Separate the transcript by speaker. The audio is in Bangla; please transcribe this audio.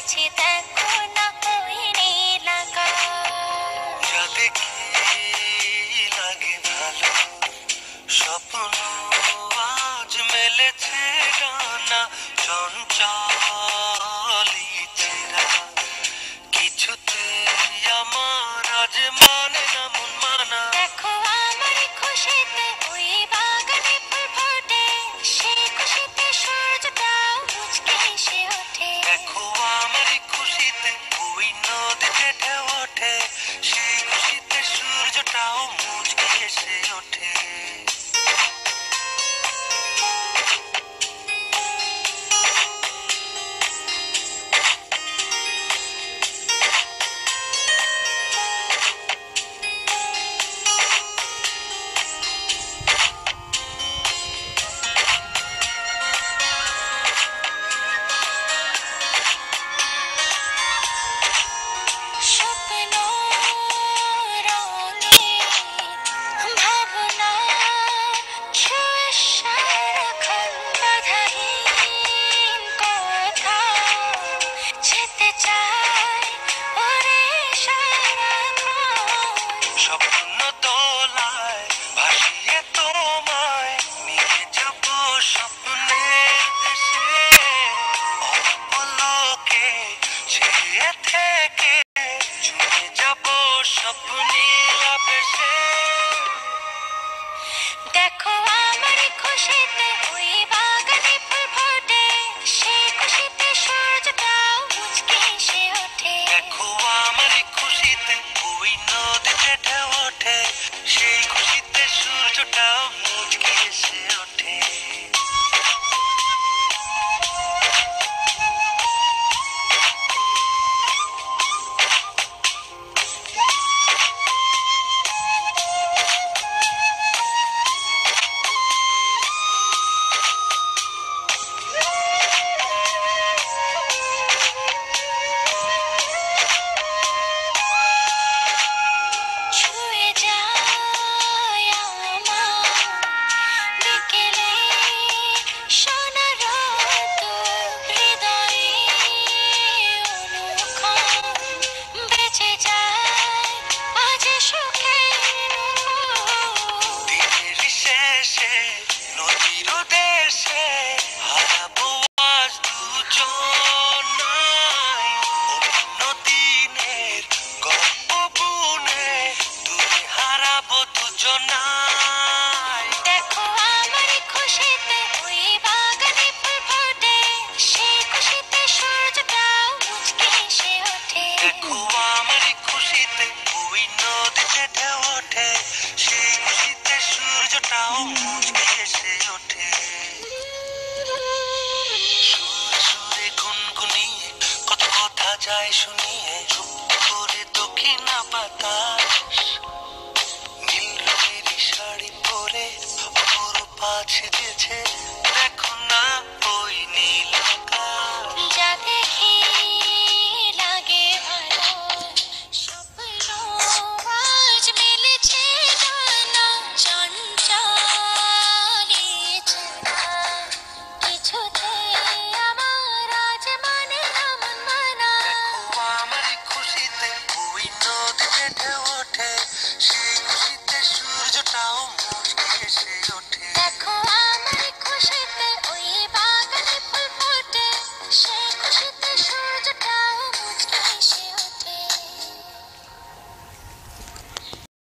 Speaker 1: এসেছি দেখো না ওই নীল আকাশ।
Speaker 2: যা দেখি লাগে ভালো, স্বপ্ন আজ মেলেছে ডানা, চঞ্চল ইচ্ছেরা কিছুতে আমার আজ মানে না মন মানা।
Speaker 1: দেখো আমার খুশিতে ওই বাগানে ফুল ফোটে, সেই খুশিতে সূর্যটা মুচকে এসে ওঠে।
Speaker 2: দেখো আমার খুশিতে ওই নদীতে ঢেউ ওঠে, সেই খুশিতে সূর্যটাও মুচকে এসে ওঠে।
Speaker 1: স্বপ্ন রঙে ভাবনা ছুঁয়ে সারাক্ষণ বাধাহীন কোথাও যেতে চাই ওরে সারাক্ষণ।
Speaker 2: স্বপ্ন দোলায় ভাসিয়ে তোমায় নিয়ে যাব স্বপ্নের দেশে, অল্প লোকে ছেয়ে থেকে ছুঁয়ে যাব স্বপ্নীল আবেশে।
Speaker 1: দেখো আমার খুশিতে ওই বাগানে ফুল ফোটে, সেই খুশিতে সূর্যটাও মুচকে এসে ওঠে।
Speaker 2: দেখো আমার খুশিতে ওই নদীতে ঢেউ ওঠে, সেই খুশিতে সূর্যটাও মুচকে এসে ওঠে।
Speaker 1: ছুঁয়ে যায় আমার বিকেলে সোনার রোদ, হৃদয়ে অনুক্ষণ বেঁচে যায় আজ সুখের অনুভূতি।
Speaker 2: দিনের শেষে নদীর দেশে হারাবো আজ দুজন নাই, অন্য দিনের গল্প বুনে দূরে হারাবো দুজনাই।
Speaker 1: দেখো আমার খুশিতে ওই বাগানে ফুল ফোটে, সেই খুশিতে সূর্যটাও মুচকে এসে ওঠে।
Speaker 2: দেখো আমার খুশিতে ওই নদীতে ঢেউ ওঠে, সেই খুশিতে সূর্যটাও মুচকে এসে ওঠে। সুরে সুরে গুনগুনিয়ে কত কথা যায় শুনিয়ে, চুপ করে দক্ষিণা বাতাস নীল রঙের শাড়ি পরে অপরূপা সেজেছে